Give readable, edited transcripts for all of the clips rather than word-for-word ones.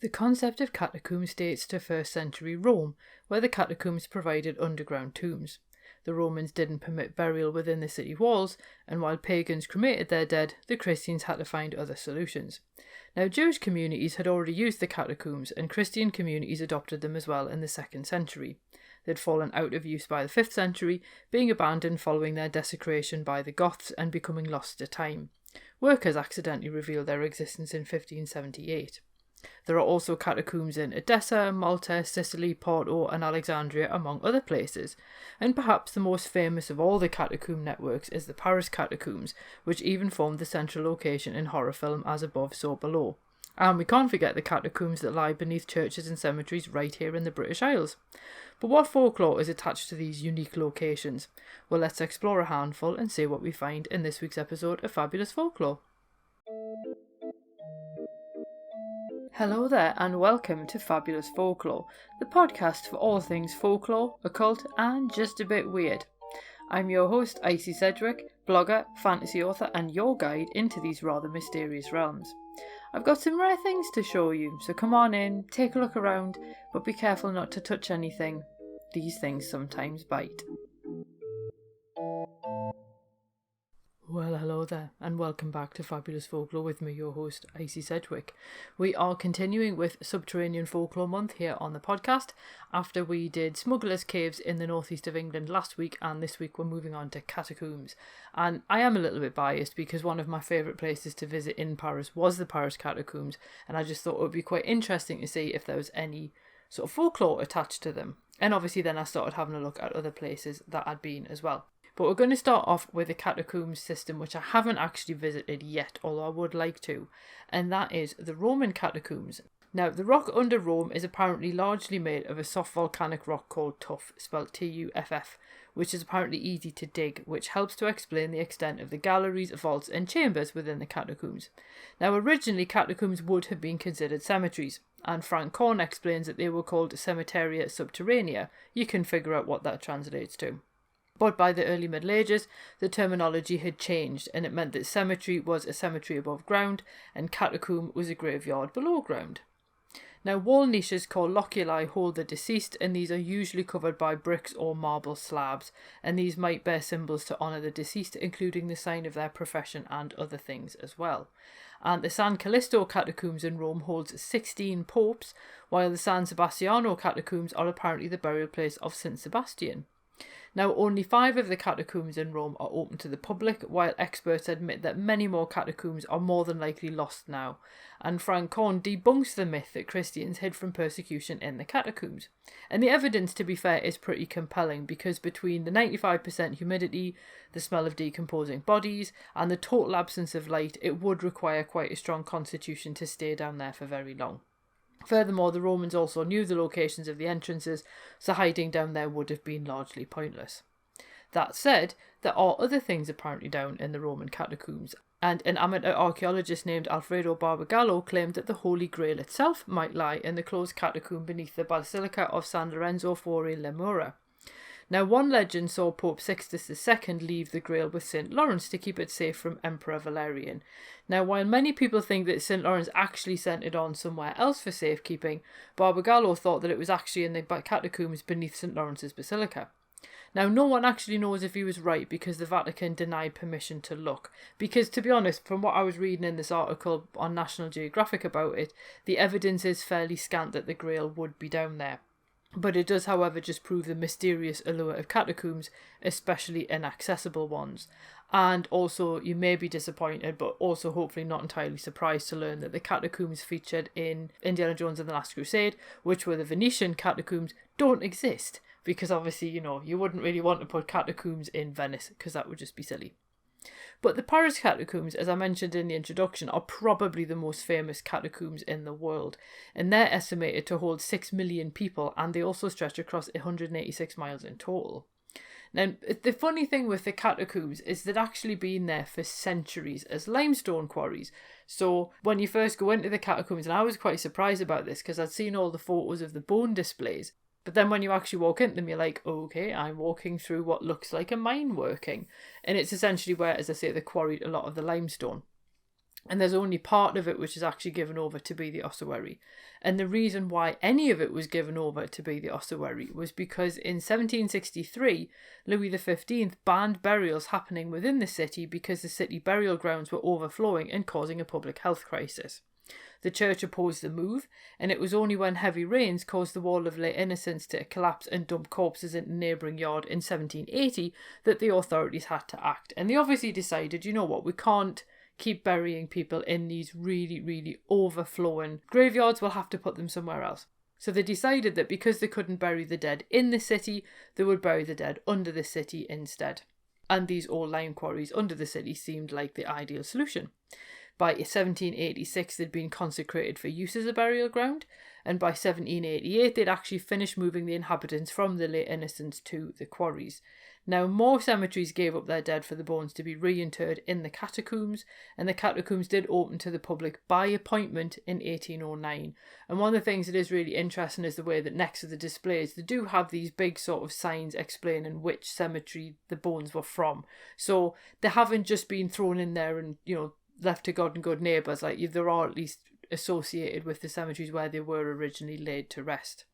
The concept of catacombs dates to 1st century Rome, where the catacombs provided underground tombs. The Romans didn't permit burial within the city walls, and while pagans cremated their dead, the Christians had to find other solutions. Now, Jewish communities had already used the catacombs, and Christian communities adopted them as well in the 2nd century. They'd fallen out of use by the 5th century, being abandoned following their desecration by the Goths and becoming lost to time. Workers accidentally revealed their existence in 1578. There are also catacombs in Edessa, Malta, Sicily, Porto and Alexandria, among other places. And perhaps the most famous of all the catacomb networks is the Paris catacombs, which even formed the central location in horror film As Above, So Below. And we can't forget the catacombs that lie beneath churches and cemeteries right here in the British Isles. But what folklore is attached to these unique locations? Well, let's explore a handful and see what we find in this week's episode of Fabulous Folklore. Hello there and welcome to Fabulous Folklore, the podcast for all things folklore, occult and just a bit weird. I'm your host Icy Sedgwick, blogger, fantasy author and your guide into these rather mysterious realms. I've got some rare things to show you, so come on in, take a look around, but be careful not to touch anything. These things sometimes bite. Well, hello there, and welcome back to Fabulous Folklore with me, your host, Icy Sedgwick. We are continuing with Subterranean Folklore Month here on the podcast, after we did Smugglers' Caves in the northeast of England last week, and this week we're moving on to Catacombs. And I am a little bit biased because one of my favourite places to visit in Paris was the Paris Catacombs, and I just thought it would be quite interesting to see if there was any sort of folklore attached to them. And obviously then I started having a look at other places that I'd been as well. But we're going to start off with the catacombs system, which I haven't actually visited yet, although I would like to, and that is the Roman catacombs. Now, the rock under Rome is apparently largely made of a soft volcanic rock called tuff, spelled Tuff, which is apparently easy to dig, which helps to explain the extent of the galleries, vaults and chambers within the catacombs. Now, originally catacombs would have been considered cemeteries, and Frank Corn explains that they were called cemeteria subterranea. You can figure out what that translates to. But by the early Middle Ages, the terminology had changed, and it meant that cemetery was a cemetery above ground, and catacomb was a graveyard below ground. Now, wall niches called loculi hold the deceased, and these are usually covered by bricks or marble slabs, and these might bear symbols to honour the deceased, including the sign of their profession and other things as well. And the San Callisto catacombs in Rome holds 16 popes, while the San Sebastiano catacombs are apparently the burial place of St. Sebastian. Now, only 5 of the catacombs in Rome are open to the public, while experts admit that many more catacombs are more than likely lost now. And Frank Corn debunks the myth that Christians hid from persecution in the catacombs. And the evidence, to be fair, is pretty compelling, because between the 95% humidity, the smell of decomposing bodies, and the total absence of light, it would require quite a strong constitution to stay down there for very long. Furthermore, the Romans also knew the locations of the entrances, so hiding down there would have been largely pointless. That said, there are other things apparently down in the Roman catacombs, and an amateur archaeologist named Alfredo Barbagallo claimed that the Holy Grail itself might lie in the closed catacomb beneath the Basilica of San Lorenzo fuori le Mura. Now, one legend saw Pope Sixtus II leave the Grail with St. Lawrence to keep it safe from Emperor Valerian. Now, while many people think that St. Lawrence actually sent it on somewhere else for safekeeping, Barbagallo thought that it was actually in the catacombs beneath St. Lawrence's Basilica. Now, no one actually knows if he was right because the Vatican denied permission to look. Because, to be honest, from what I was reading in this article on National Geographic about it, the evidence is fairly scant that the Grail would be down there. But it does, however, just prove the mysterious allure of catacombs, especially inaccessible ones. And also, you may be disappointed, but also hopefully not entirely surprised to learn that the catacombs featured in Indiana Jones and the Last Crusade, which were the Venetian catacombs, don't exist. Because obviously, you wouldn't really want to put catacombs in Venice, because that would just be silly. But the Paris catacombs, as I mentioned in the introduction, are probably the most famous catacombs in the world, and they're estimated to hold 6 million people, and they also stretch across 186 miles in total. Now, the funny thing with the catacombs is they'd actually been there for centuries as limestone quarries. So when you first go into the catacombs, and I was quite surprised about this because I'd seen all the photos of the bone displays, but then when you actually walk into them, you're like, okay, I'm walking through what looks like a mine working. And it's essentially where, as I say, they quarried a lot of the limestone. And there's only part of it which is actually given over to be the ossuary. And the reason why any of it was given over to be the ossuary was because in 1763, Louis XV banned burials happening within the city because the city burial grounds were overflowing and causing a public health crisis. The church opposed the move, and it was only when heavy rains caused the Wall of Les Innocents to collapse and dump corpses into a neighbouring yard in 1780 that the authorities had to act. And they obviously decided, you know what, we can't keep burying people in these really, really overflowing graveyards. We'll have to put them somewhere else. So they decided that because they couldn't bury the dead in the city, they would bury the dead under the city instead. And these old lime quarries under the city seemed like the ideal solution. By 1786, they'd been consecrated for use as a burial ground, and by 1788, they'd actually finished moving the inhabitants from the Les Innocents to the quarries. Now, more cemeteries gave up their dead for the bones to be reinterred in the catacombs, and the catacombs did open to the public by appointment in 1809. And one of the things that is really interesting is the way that next to the displays, they do have these big sort of signs explaining which cemetery the bones were from. So they haven't just been thrown in there and, left to God and good neighbours. Like, there are at least associated with the cemeteries where they were originally laid to rest.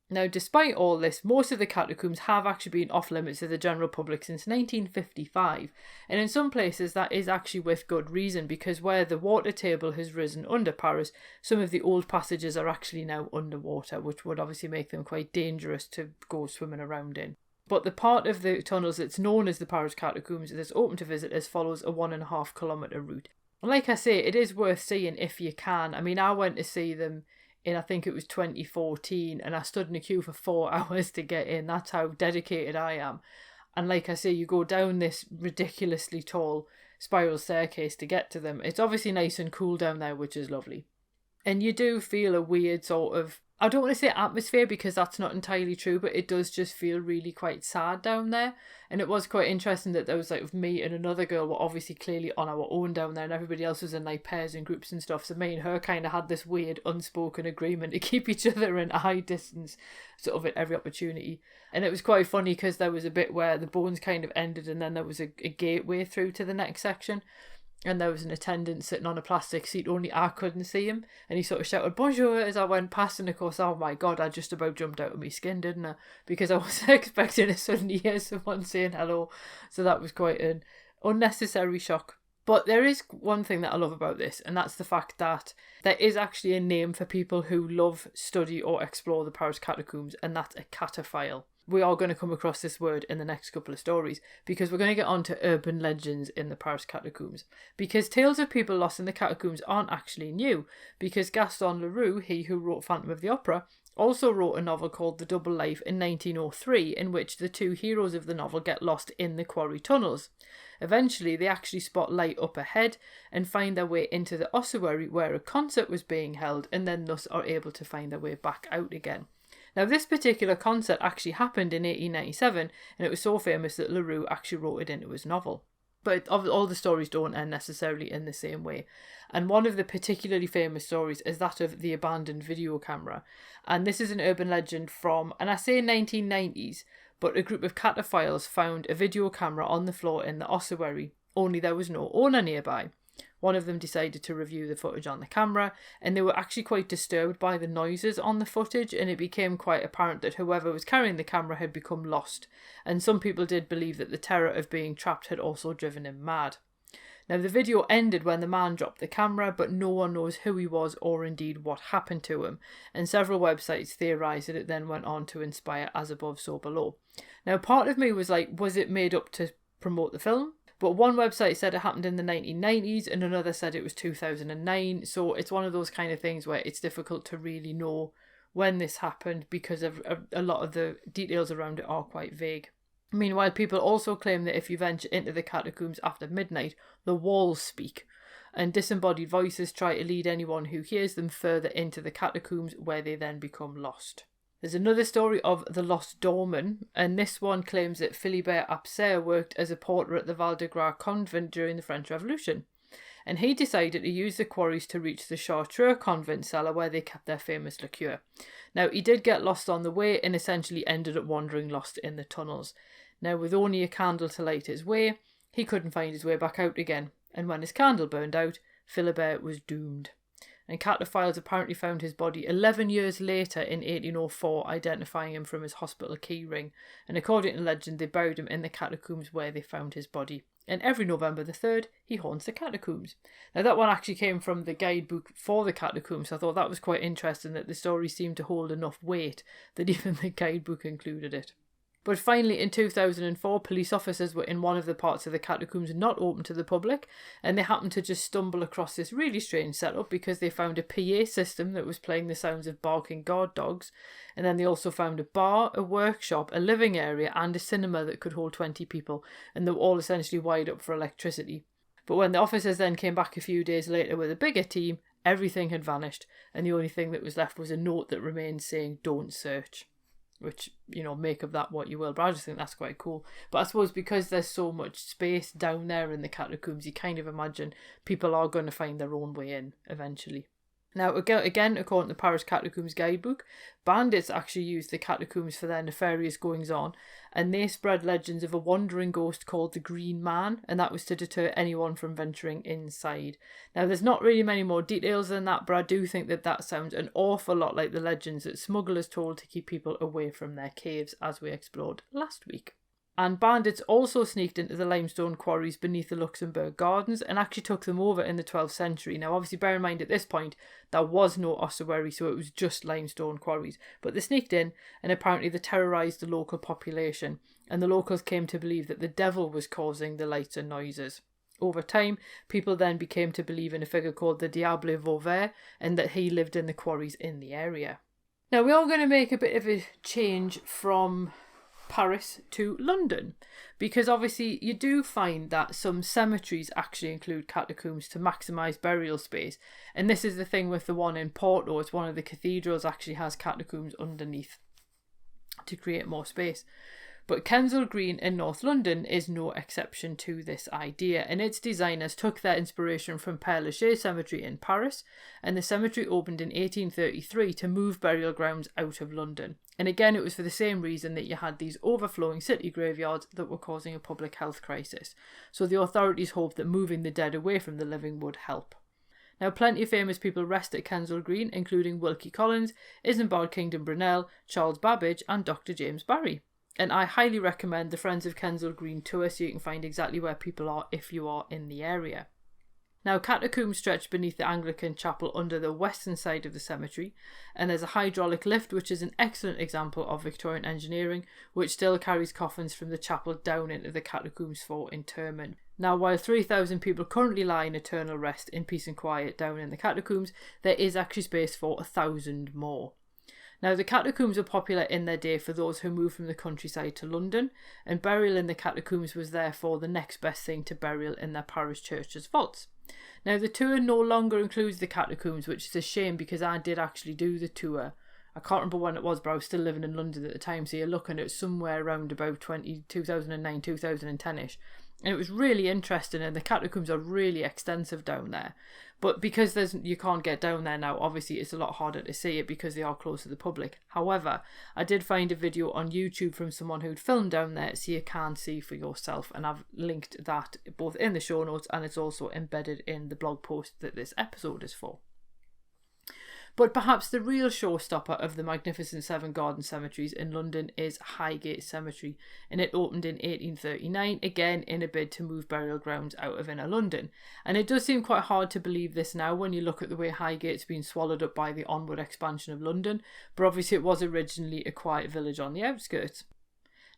Now, despite all this, most of the catacombs have actually been off limits to the general public since 1955, and in some places that is actually with good reason, because where the water table has risen under Paris, some of the old passages are actually now underwater, which would obviously make them quite dangerous to go swimming around in. But the part of the tunnels that's known as the Paris Catacombs that's open to visitors follows a 1.5 kilometre route. And like I say, it is worth seeing if you can. I mean, I went to see them in, I think it was 2014, and I stood in a queue for 4 hours to get in. That's how dedicated I am. And like I say, you go down this ridiculously tall spiral staircase to get to them. It's obviously nice and cool down there, which is lovely. And you do feel a weird sort of, I don't want to say atmosphere because that's not entirely true, but it does just feel really quite sad down there. And it was quite interesting that there was like me and another girl were obviously clearly on our own down there, and everybody else was in like pairs and groups and stuff. So me and her kind of had this weird unspoken agreement to keep each other in eye distance sort of at every opportunity. And it was quite funny because there was a bit where the bones kind of ended and then there was a gateway through to the next section. And there was an attendant sitting on a plastic seat, only I couldn't see him. And he sort of shouted, "Bonjour," as I went past. And of course, oh my God, I just about jumped out of my skin, didn't I? Because I wasn't expecting to suddenly hear someone saying hello. So that was quite an unnecessary shock. But there is one thing that I love about this, and that's the fact that there is actually a name for people who love, study or explore the Paris catacombs, and that's a cataphile. We are going to come across this word in the next couple of stories because we're going to get on to urban legends in the Paris catacombs. Because tales of people lost in the catacombs aren't actually new, because Gaston Leroux, he who wrote Phantom of the Opera, also wrote a novel called The Double Life in 1903, in which the two heroes of the novel get lost in the quarry tunnels. Eventually, they actually spot light up ahead and find their way into the ossuary where a concert was being held, and then thus are able to find their way back out again. Now, this particular concert actually happened in 1897, and it was so famous that Leroux actually wrote it into his novel. But all the stories don't end necessarily in the same way. And one of the particularly famous stories is that of the abandoned video camera. And this is an urban legend from, and I say 1990s, but a group of cataphiles found a video camera on the floor in the ossuary, only there was no owner nearby. One of them decided to review the footage on the camera, and they were actually quite disturbed by the noises on the footage, and it became quite apparent that whoever was carrying the camera had become lost, and some people did believe that the terror of being trapped had also driven him mad. Now, the video ended when the man dropped the camera, but no one knows who he was or indeed what happened to him, and several websites theorised that it then went on to inspire As Above, So Below. Now, part of me was like, was it made up to promote the film? But one website said it happened in the 1990s and another said it was 2009. So it's one of those kind of things where it's difficult to really know when this happened because of a lot of the details around it are quite vague. Meanwhile, people also claim that if you venture into the catacombs after midnight, the walls speak, and disembodied voices try to lead anyone who hears them further into the catacombs where they then become lost. There's another story of the lost doorman, and this one claims that Philibert Abser worked as a porter at the Val-de-Grâce convent during the French Revolution, and he decided to use the quarries to reach the Chartreux convent cellar where they kept their famous liqueur. Now, he did get lost on the way and essentially ended up wandering lost in the tunnels. Now, with only a candle to light his way, he couldn't find his way back out again, and when his candle burned out, Philibert was doomed. And cataphiles apparently found his body 11 years later in 1804, identifying him from his hospital keyring. And according to legend, they buried him in the catacombs where they found his body. And every November the 3rd, he haunts the catacombs. Now, that one actually came from the guidebook for the catacombs. So I thought that was quite interesting that the story seemed to hold enough weight that even the guidebook included it. But finally, in 2004, police officers were in one of the parts of the catacombs not open to the public, and they happened to just stumble across this really strange setup because they found a PA system that was playing the sounds of barking guard dogs, and then they also found a bar, a workshop, a living area, and a cinema that could hold 20 people, and they were all essentially wired up for electricity. But when the officers then came back a few days later with a bigger team, everything had vanished, and the only thing that was left was a note that remained saying, "Don't search." Which, make of that what you will, but I just think that's quite cool. But I suppose because there's so much space down there in the catacombs, you kind of imagine people are going to find their own way in eventually. Now, again, according to the Paris Catacombs guidebook, bandits actually used the catacombs for their nefarious goings-on, and they spread legends of a wandering ghost called the Green Man, and that was to deter anyone from venturing inside. Now, there's not really many more details than that, but I do think that sounds an awful lot like the legends that smugglers told to keep people away from their caves, as we explored last week. And bandits also sneaked into the limestone quarries beneath the Luxembourg Gardens and actually took them over in the 12th century. Now, obviously, bear in mind at this point, there was no ossuary, so it was just limestone quarries. But they sneaked in, and apparently they terrorised the local population, and the locals came to believe that the devil was causing the lights and noises. Over time, people then became to believe in a figure called the Diable Vauvert, and that he lived in the quarries in the area. Now, we are going to make a bit of a change from Paris to London, because obviously you do find that some cemeteries actually include catacombs to maximise burial space, and this is the thing with the one in Porto. It's one of the cathedrals actually has catacombs underneath to create more space. But Kensal Green in North London is no exception to this idea, and its designers took their inspiration from Père Lachaise Cemetery in Paris, and the cemetery opened in 1833 to move burial grounds out of London. And again, it was for the same reason that you had these overflowing city graveyards that were causing a public health crisis. So the authorities hoped that moving the dead away from the living would help. Now, plenty of famous people rest at Kensal Green, including Wilkie Collins, Isambard Kingdom Brunel, Charles Babbage, and Dr. James Barry. And I highly recommend the Friends of Kensal Green tour so you can find exactly where people are if you are in the area. Now, catacombs stretch beneath the Anglican chapel under the western side of the cemetery, and there's a hydraulic lift which is an excellent example of Victorian engineering, which still carries coffins from the chapel down into the catacombs for interment. Now, while 3,000 people currently lie in eternal rest in peace and quiet down in the catacombs, there is actually space for 1,000 more. Now, the catacombs were popular in their day for those who moved from the countryside to London, and burial in the catacombs was therefore the next best thing to burial in their parish church's vaults. Now, the tour no longer includes the catacombs, which is a shame because I did actually do the tour. I can't remember when it was, but I was still living in London at the time, so you're looking at somewhere around about 2009, 2010-ish. And it was really interesting, and the catacombs are really extensive down there. But because you can't get down there now, obviously it's a lot harder to see it because they are close to the public. However, I did find a video on YouTube from someone who'd filmed down there, so you can see for yourself. And I've linked that both in the show notes, and it's also embedded in the blog post that this episode is for. But perhaps the real showstopper of the Magnificent Seven Garden Cemeteries in London is Highgate Cemetery, and it opened in 1839, again in a bid to move burial grounds out of inner London. And it does seem quite hard to believe this now when you look at the way Highgate's been swallowed up by the onward expansion of London, but obviously it was originally a quiet village on the outskirts.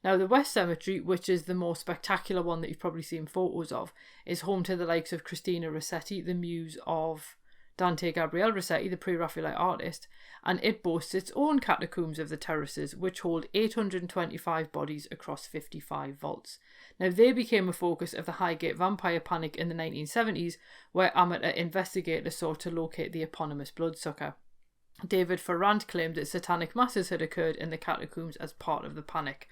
Now, the West Cemetery, which is the more spectacular one that you've probably seen photos of, is home to the likes of Christina Rossetti, the muse of Dante Gabriel Rossetti, the pre-Raphaelite artist, and it boasts its own catacombs of the terraces, which hold 825 bodies across 55 vaults. Now, they became a focus of the Highgate vampire panic in the 1970s, where amateur investigators sought to locate the eponymous bloodsucker. David Ferrand claimed that satanic masses had occurred in the catacombs as part of the panic.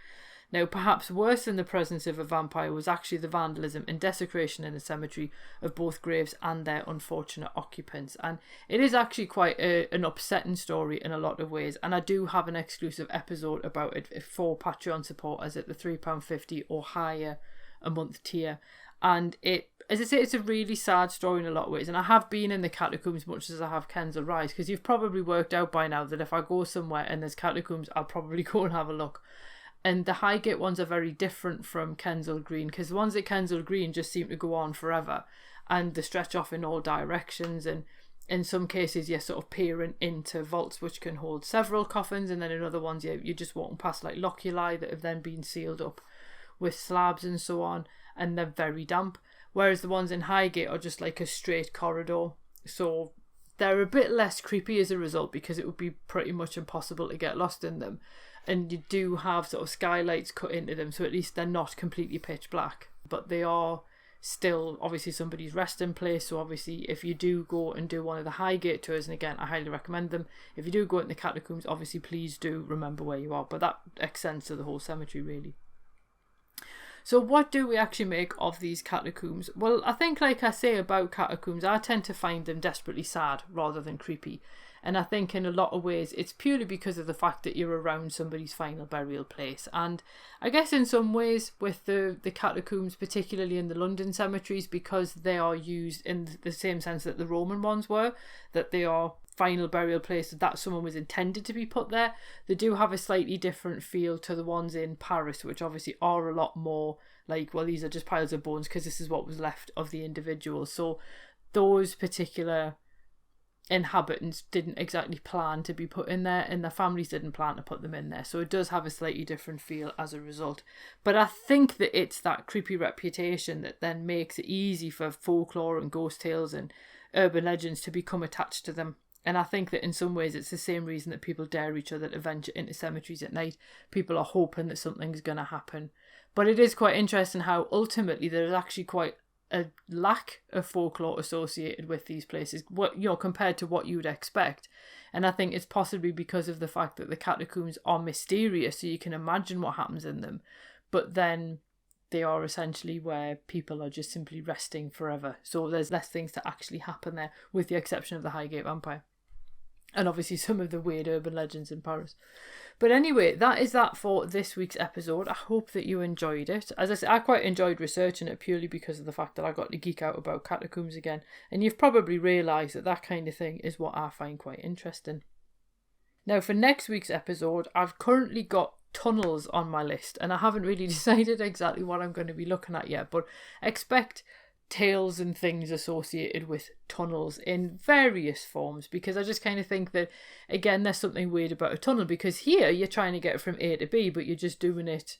Now, perhaps worse than the presence of a vampire was actually the vandalism and desecration in the cemetery of both graves and their unfortunate occupants. And it is actually quite an upsetting story in a lot of ways. And I do have an exclusive episode about it for Patreon supporters at the £3.50 or higher a month tier. And it, as I say, it's a really sad story in a lot of ways. And I have been in the catacombs much as I have Kensal Rise, because you've probably worked out by now that if I go somewhere and there's catacombs, I'll probably go and have a look. And the Highgate ones are very different from Kensal Green, because the ones at Kensal Green just seem to go on forever, and they stretch off in all directions. And in some cases, you're sort of peering into vaults which can hold several coffins, and then in other ones, you're just walking past like loculi that have then been sealed up with slabs and so on, and they're very damp. Whereas the ones in Highgate are just like a straight corridor, so they're a bit less creepy as a result, because it would be pretty much impossible to get lost in them. And you do have sort of skylights cut into them, so at least they're not completely pitch black, but they are still obviously somebody's resting place. So obviously if you do go and do one of the Highgate tours, and again I highly recommend them, if you do go in the catacombs, obviously please do remember where you are, but that extends to the whole cemetery really. So what do we actually make of these catacombs? Well, I think, like I say about catacombs, I tend to find them desperately sad rather than creepy. And I think in a lot of ways it's purely because of the fact that you're around somebody's final burial place. And I guess in some ways with the catacombs, particularly in the London cemeteries, because they are used in the same sense that the Roman ones were, that they are final burial place, that someone was intended to be put there, they do have a slightly different feel to the ones in Paris, which obviously are a lot more like, well, these are just piles of bones because this is what was left of the individual. So those particular inhabitants didn't exactly plan to be put in there, and their families didn't plan to put them in there, so it does have a slightly different feel as a result. But I think that it's that creepy reputation that then makes it easy for folklore and ghost tales and urban legends to become attached to them. And I think that in some ways it's the same reason that people dare each other to venture into cemeteries at night. People are hoping that something's going to happen. But it is quite interesting how ultimately there's actually quite a lack of folklore associated with these places, compared to what you would expect. And I think it's possibly because of the fact that the catacombs are mysterious, so you can imagine what happens in them, but then they are essentially where people are just simply resting forever, so there's less things to actually happen there, with the exception of the Highgate vampire and obviously some of the weird urban legends in Paris. But anyway, that is that for this week's episode. I hope that you enjoyed it. As I said, I quite enjoyed researching it purely because of the fact that I got to geek out about catacombs again. And you've probably realised that that kind of thing is what I find quite interesting. Now, for next week's episode, I've currently got tunnels on my list, and I haven't really decided exactly what I'm going to be looking at yet, but expect tales and things associated with tunnels in various forms, because I just kind of think that, again, there's something weird about a tunnel, because here you're trying to get from A to B, but you're just doing it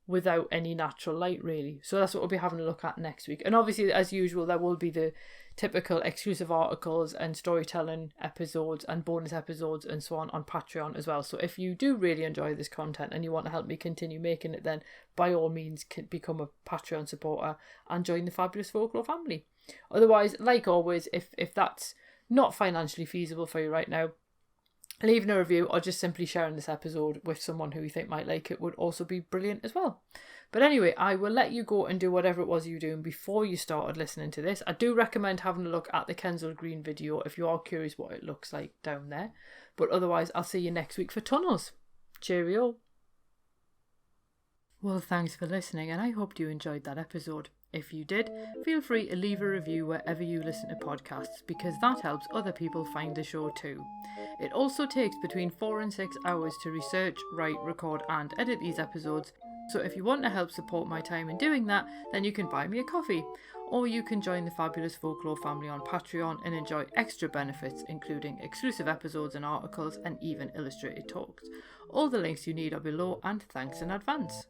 without any natural light really. So that's what we'll be having a look at next week. And obviously, as usual, there will be the typical exclusive articles and storytelling episodes and bonus episodes and so on Patreon as well. So if you do really enjoy this content and you want to help me continue making it, then by all means become a Patreon supporter and join the Fabulous Folklore family. Otherwise, like always, if that's not financially feasible for you right now, leaving a review or just simply sharing this episode with someone who you think might like it would also be brilliant as well. But anyway, I will let you go and do whatever it was you were doing before you started listening to this. I do recommend having a look at the Kensal Green video if you are curious what it looks like down there. But otherwise, I'll see you next week for tunnels. Cheerio. Well, thanks for listening, and I hope you enjoyed that episode. If you did, feel free to leave a review wherever you listen to podcasts, because that helps other people find the show too. It also takes between 4 and 6 hours to research, write, record and edit these episodes, so if you want to help support my time in doing that, then you can buy me a coffee. Or you can join the Fabulous Folklore family on Patreon and enjoy extra benefits, including exclusive episodes and articles and even illustrated talks. All the links you need are below, and thanks in advance.